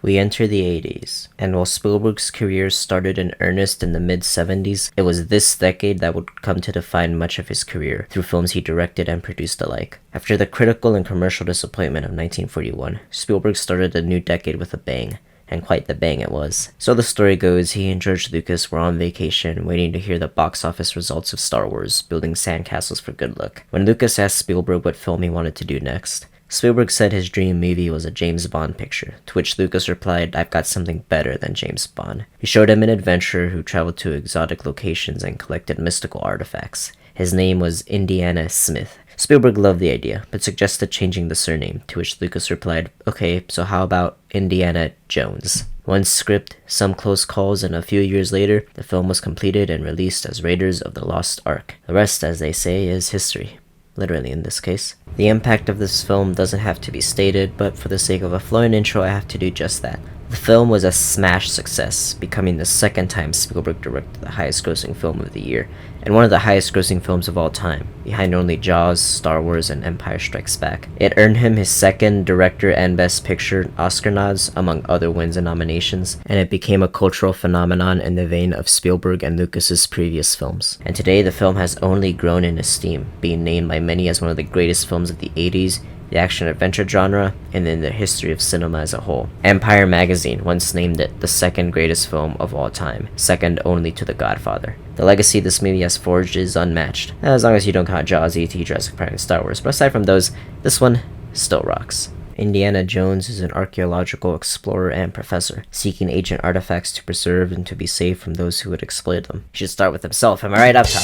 We enter the 80s, and while Spielberg's career started in earnest in the mid-70s, it was this decade that would come to define much of his career through films he directed and produced alike. After the critical and commercial disappointment of 1941, Spielberg started a new decade with a bang. And quite the bang it was. So the story goes, he and George Lucas were on vacation, waiting to hear the box office results of Star Wars, building sandcastles for good luck, when Lucas asked Spielberg what film he wanted to do next. Spielberg said his dream movie was a James Bond picture, to which Lucas replied, "I've got something better than James Bond." He showed him an adventurer who traveled to exotic locations and collected mystical artifacts. His name was Indiana Smith. Spielberg loved the idea, but suggested changing the surname, to which Lucas replied, "Okay, so how about Indiana Jones?" One script, some close calls, and a few years later, the film was completed and released as Raiders of the Lost Ark. The rest, as they say, is history. Literally in this case. The impact of this film doesn't have to be stated, but for the sake of a flowing intro, I have to do just that. The film was a smash success, becoming the second time Spielberg directed the highest grossing film of the year, and one of the highest grossing films of all time, behind only Jaws, Star Wars, and Empire Strikes Back. It earned him his second director and Best Picture Oscar nods, among other wins and nominations, and it became a cultural phenomenon in the vein of Spielberg and Lucas's previous films. And today, the film has only grown in esteem, being named by many as one of the greatest films of the 80s, the action-adventure genre, and in the history of cinema as a whole. Empire magazine once named it the second greatest film of all time, second only to The Godfather. The legacy this movie has forged is unmatched, as long as you don't count Jaws, E.T., Jurassic Park, and Star Wars, but aside from those, this one still rocks. Indiana Jones is an archaeological explorer and professor, seeking ancient artifacts to preserve and to be saved from those who would exploit them. He should start with himself, am I right up top?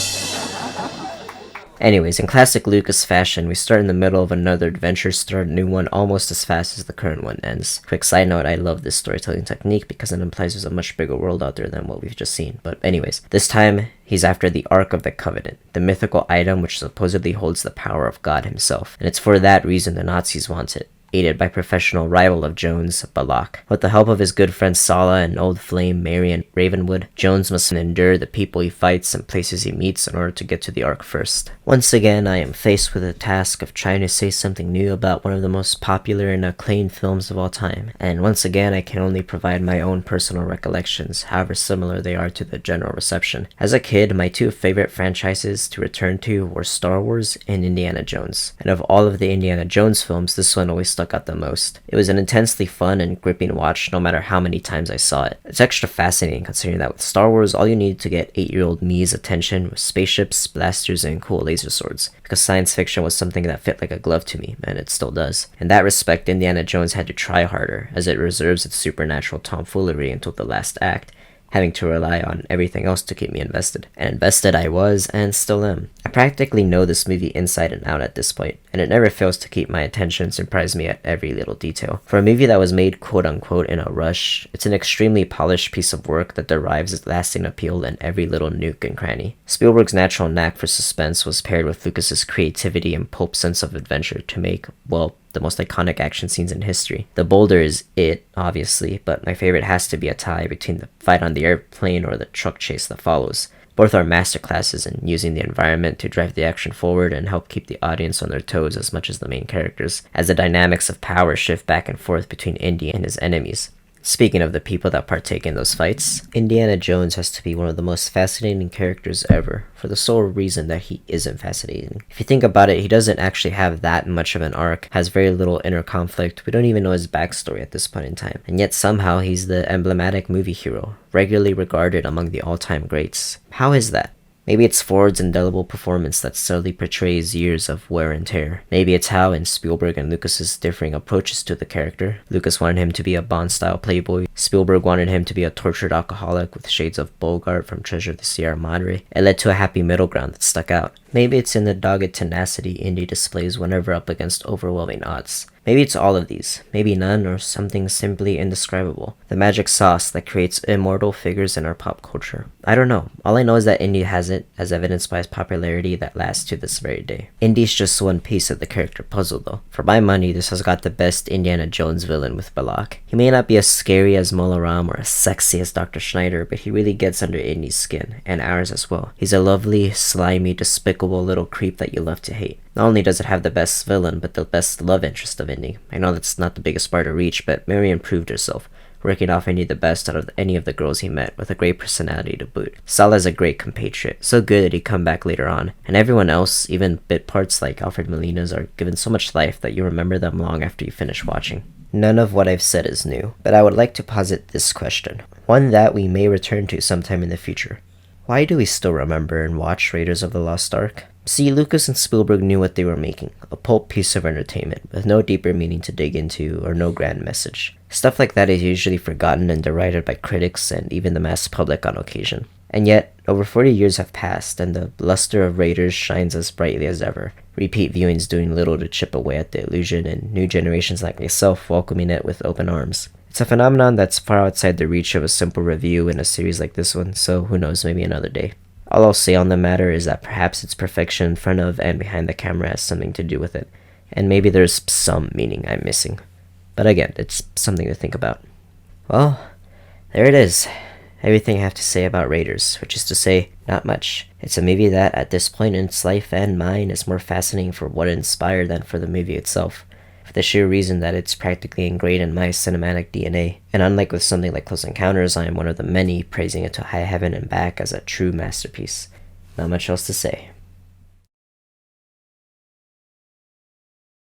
Anyways, in classic Lucas fashion, we start in the middle of another adventure, start a new one almost as fast as the current one ends. Quick side note, I love this storytelling technique because it implies there's a much bigger world out there than what we've just seen. But anyways, this time, he's after the Ark of the Covenant, the mythical item which supposedly holds the power of God himself. And it's for that reason the Nazis want it. Aided by professional rival of Jones, Balak. With the help of his good friend Sala and old flame Marion Ravenwood, Jones must endure the people he fights and places he meets in order to get to the Ark first. Once again, I am faced with the task of trying to say something new about one of the most popular and acclaimed films of all time, and once again I can only provide my own personal recollections, however similar they are to the general reception. As a kid, my two favorite franchises to return to were Star Wars and Indiana Jones, and of all of the Indiana Jones films, this one always stuck out the most. It was an intensely fun and gripping watch no matter how many times I saw it. It's extra fascinating considering that with Star Wars, all you needed to get 8-year-old me's attention was spaceships, blasters, and cool laser swords, because science fiction was something that fit like a glove to me, and it still does. In that respect, Indiana Jones had to try harder, as it reserves its supernatural tomfoolery until the last act, having to rely on everything else to keep me invested. And invested I was, and still am. I practically know this movie inside and out at this point, and it never fails to keep my attention and surprise me at every little detail. For a movie that was made quote-unquote in a rush, it's an extremely polished piece of work that derives its lasting appeal in every little nook and cranny. Spielberg's natural knack for suspense was paired with Lucas's creativity and pulp sense of adventure to make, well, the most iconic action scenes in history. The Boulder is it, obviously, but my favorite has to be a tie between the fight on the airplane or the truck chase that follows. Both are masterclasses in using the environment to drive the action forward and help keep the audience on their toes as much as the main characters, as the dynamics of power shift back and forth between Indy and his enemies. Speaking of the people that partake in those fights, Indiana Jones has to be one of the most fascinating characters ever, for the sole reason that he isn't fascinating. If you think about it, he doesn't actually have that much of an arc, has very little inner conflict, we don't even know his backstory at this point in time, and yet somehow he's the emblematic movie hero, regularly regarded among the all-time greats. How is that? Maybe it's Ford's indelible performance that subtly portrays years of wear and tear. Maybe it's how, in Spielberg and Lucas's differing approaches to the character, Lucas wanted him to be a Bond-style playboy, Spielberg wanted him to be a tortured alcoholic with shades of Bogart from Treasure of the Sierra Madre. It led to a happy middle ground that stuck out. Maybe it's in the dogged tenacity Indy displays whenever up against overwhelming odds. Maybe it's all of these, maybe none, or something simply indescribable. The magic sauce that creates immortal figures in our pop culture. I don't know. All I know is that Indy has it, as evidenced by his popularity that lasts to this very day. Indy's just one piece of the character puzzle though. For my money, this has got the best Indiana Jones villain with Balak. He may not be as scary as Mola Ram or as sexy as Dr. Schneider, but he really gets under Indy's skin, and ours as well. He's a lovely, slimy, despicable little creep that you love to hate. Not only does it have the best villain, but the best love interest of Indy. I know that's not the biggest bar to reach, but Marion proved herself. working off any of the best out of any of the girls he met, with a great personality to boot. Salah's a great compatriot, so good that he'd come back later on, and everyone else, even bit parts like Alfred Molina's, are given so much life that you remember them long after you finish watching. None of what I've said is new, but I would like to posit this question, one that we may return to sometime in the future. Why do we still remember and watch Raiders of the Lost Ark? See, Lucas and Spielberg knew what they were making, a pulp piece of entertainment, with no deeper meaning to dig into or no grand message. Stuff like that is usually forgotten and derided by critics and even the mass public on occasion. And yet, over 40 years have passed, and the luster of Raiders shines as brightly as ever. Repeat viewings doing little to chip away at the illusion, and new generations like myself welcoming it with open arms. It's a phenomenon that's far outside the reach of a simple review in a series like this one, so who knows, maybe another day. All I'll say on the matter is that perhaps its perfection in front of and behind the camera has something to do with it, and maybe there's some meaning I'm missing. But again, it's something to think about. Well, there it is. Everything I have to say about Raiders, which is to say, not much. It's a movie that, at this point in its life and mine, is more fascinating for what it inspired than for the movie itself, for the sheer reason that it's practically ingrained in my cinematic DNA. And unlike with something like Close Encounters, I am one of the many praising it to high heaven and back as a true masterpiece. Not much else to say.